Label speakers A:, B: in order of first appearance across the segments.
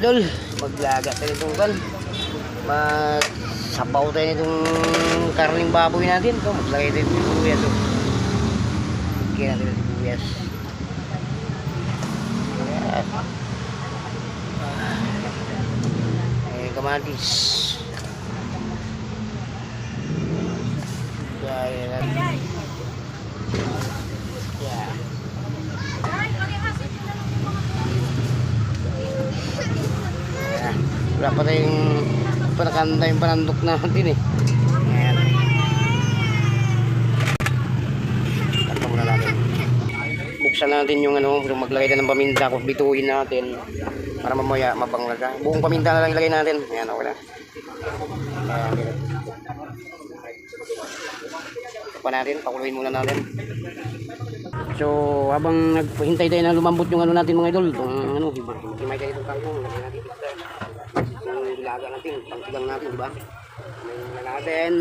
A: idol, maglaga tayo itong kan. Magsabaw tayo itong karning baboy natin. So, maglagay tayo ng sibuyas. So. Lagyan natin ng sibuyas. Kamatis. Lagyan natin. Wala pa tayong panakanta yung panandok natin eh. Ayan. Takpa muna natin. Buksan natin yung ano, maglagay na ng paminta kung bituin natin para mamaya mabanglaga. Buong paminta na lang ilagay natin. Ayan, okay na. Ayan. Takpa natin, pakuluin muna natin. So, habang naghintay tayo na lumambot yung ano natin mga idol, itong ano, himay tayo itong kangkong, lagay natin dito. Ilaga natin, pangsigang natin, di ba? May natin.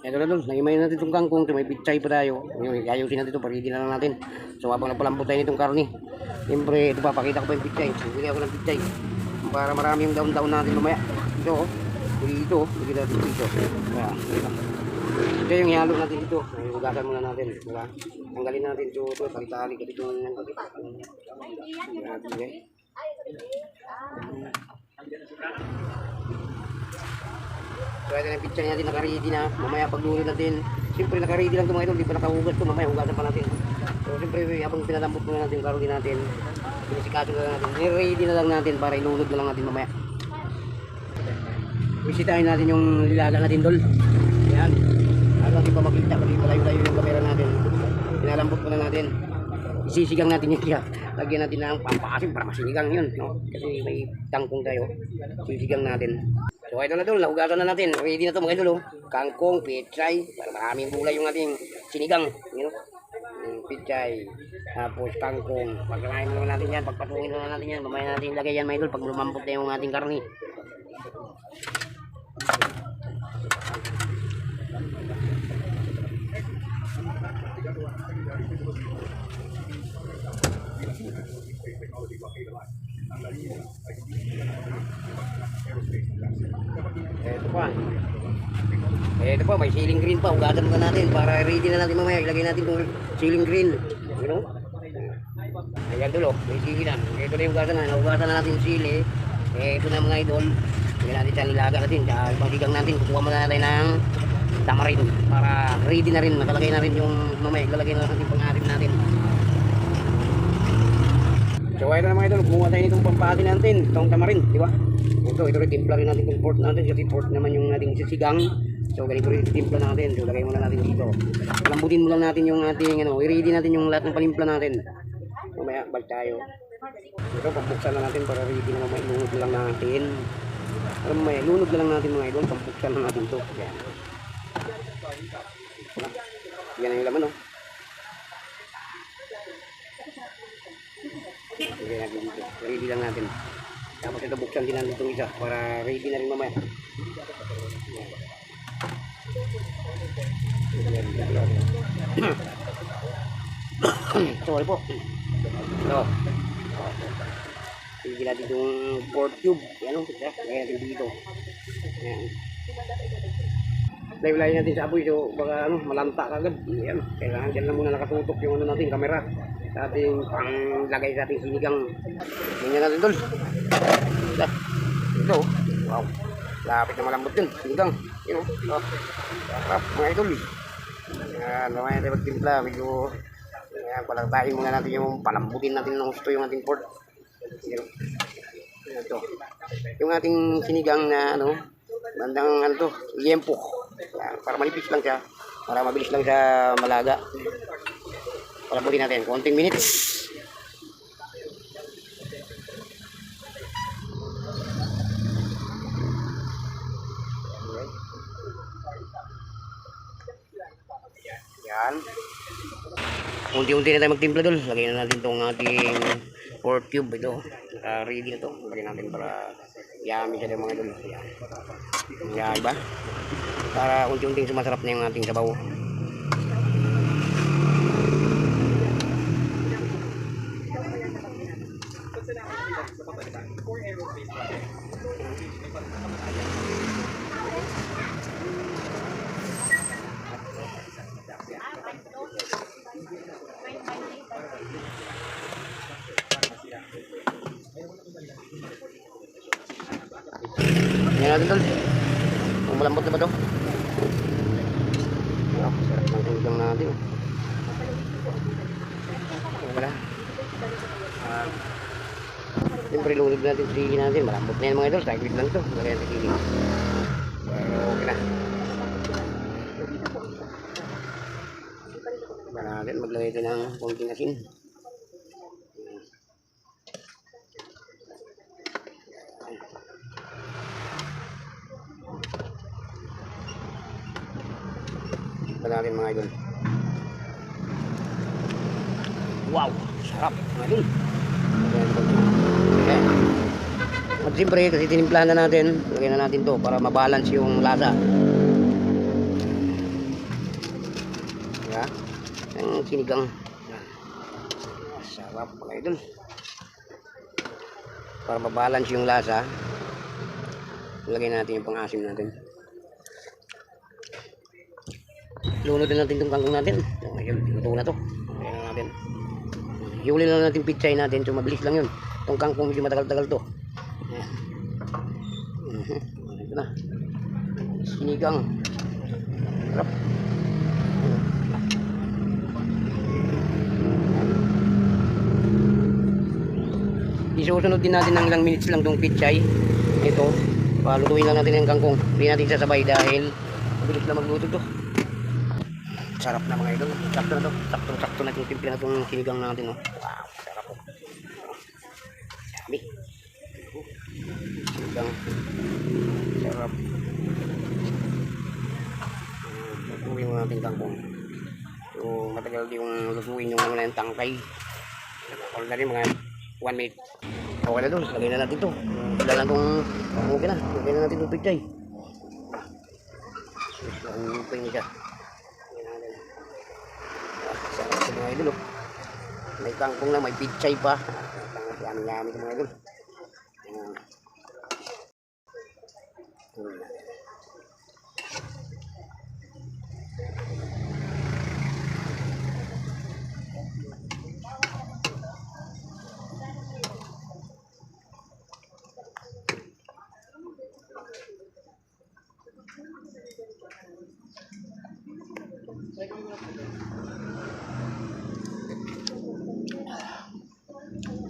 A: Ito na doon, nagimay natin itong kangkong, may pichay pa tayo. Ayusin natin ito, paridi na lang natin. So habang napalambot tayo nitong karni, siyempre ito papakita ko pa yung pichay. Bigyan ako ng pichay para marami yung daon-daon natin lumaya. Ito, dito, bigyan natin dito. Ito yung ihalo natin dito. Hugasan muna natin, diba? Tanggalin natin ito, tali-tali kasi itong so ito na yung picture natin, nakaready na. Mamaya pagluto natin, siyempre nakaready lang ito mga ito, hindi pa nakahugas ito, mamaya hugasan pa natin. So siyempre habang pinalambot muna natin yung karoli natin, pinisikaso na lang natin, niready na lang natin para ilunod na lang natin mamaya. Bisitahin natin yung lilaga natin dol. Ayan, ano natin pa makita, kasi palayo-layo yung kamera natin. Pinalambot muna natin, isisigang natin yung siya. Lagyan natin ng pampasim para masinigang yun, no? Kasi may tangkong tayo, sisigang natin. So ito na doon, lahugasan na natin. Ready na ito mga idol, oh. Kangkong, pechay, para maraming gulay yung ating sinigang, you know? Pechay, tapos kangkong. Pagkakain naman natin yan, pagpatungin na natin yan. Mamaya natin ilagay yan mga idol pag lumambot na yung ating karni. Ito pa, may ceiling green pa. Hugasan pa natin para ready na natin mamaya. Ilagay natin itong ceiling green. You know? Ayan dulo, may sili na. Ito na yung hugasan na. Hugasan na natin yung sili. Ito na mga idol. Lagyan natin sa nilaga natin. Sa pagsigang natin, kukuha muna natin ng tamarin. Para ready na rin. Nakalagay na rin yung mamaya. Ilalagay na natin yung pang-asim natin. So ito na mga idol, kumuha tayo nitong pampati natin, itong tamarin, di ba? Ito rin, timpla rin natin yung pork natin, kasi pork naman yung ating sisigang. So ganito rin timpla natin, so lagay muna natin dito. Lambutin mo lang natin yung ating, i-ready natin yung lahat ng palimpla natin. Mamaya, balik tayo. Ito, pambuksan na natin para ready na mamaya, lunod lang natin. Para mamaya, lunod lang natin mga idol, pambuksan na natin ito. Yan. Yan ang laman, no? Lagay natin dito. Ready lang natin. Tapos ito buksan din natin itong isa para ready na rin mamaya. Sorry po. Ito. Hindi natin itong pork cube. Yan o. Lagyan natin dito. Ayan. Layo-layo natin sa apoy. So baka malanta kagad. Ayan. Kailangan dyan lang muna nakatutok yung natin, kamera. Sa ating panglagay sa ating sinigang. Ganyan natin tol. Ito. Wow. Lapit na malambot yun. Sinigang. Yun o. Sarap mga idol. Ayan. Mamaya natin magtimpla. Medyo palagtahin muna natin yung palambutin natin ng gusto yung ating pork. Ito. Yung ating sinigang na bandang liempo. Para manipis lang siya. Para mabilis lang siya malaga. Palambutin natin. Konting minutes. Yan. Unti-unti na tayo magtimpla dul. Lagyan na natin itong ating pork cube. Ito. Ready na ito. Lagyan natin para yummy siya mga dul. Yan ba? Para unti-unting sumasarap na yung ating sabaw. Yan natin tol. Kung malambot na ba ito? Sarap ng tulang natin. Wala. Siyempre lunod natin sa sili natin. Malambot na yan mga idol. Saglit lang ito. Lagyan sa sili. Pero okay na. Para natin maglagay ito ng konting asin. Natin mga idol. Wow, sarap mga idol. Okay. At siyempre kasi tinimplahan na natin, lagyan na natin to para mabalance yung lasa. Ang sinigang. Sarap mga idol. Para mabalance yung lasa, lagyan natin yung pang-asim natin. Lunod na natin itong kangkong natin. Ayun, luto na ito. Ayan na natin. Huli lang natin pitsay natin. So mabilis lang yun. Itong kangkong medyo matagal-tagal to. Ayan. Ito na. Sinigang. Sarap. Isusunod din natin ng ilang minutes lang itong pitsay. Ito. Palutuin lang natin yung kangkong. Hindi natin sasabay dahil mabilis lang magluto ito. Sarap na mga idol. Sakto na to. Sakto na itong timpla na itong sinigang natin. Wow, sarap po. Yummy. Sinigang. Sarap. Lutuin mo natin kangkong. So, matagal yung lutuin yung mga tangkay. All na rin mga 1 minute. Okay na doon. Lagay na natin ito. Wala na itong okay na. Lagay na natin itong pichay. Ang pay niya siya. Sarap ito mga idol. May kangkong na, may pichay pa. Yummy ito mga idol.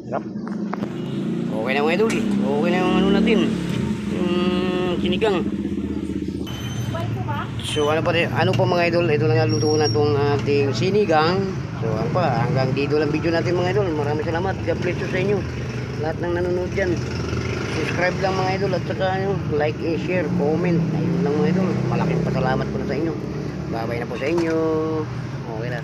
A: Sarap. Okay na mga idol. Okay na yung ano natin. Yung sinigang. So ano pa mga idol, ito na nga luto na itong ating sinigang. So ano pa, hanggang dito lang video natin mga idol. Maraming salamat. God bless you sa inyo. Lahat ng nanonood dyan. Subscribe lang mga idol at saka like and share, comment. Ayun lang mga idol. Malaking pasalamat po na sa inyo. Bye bye na po sa inyo. Okay na.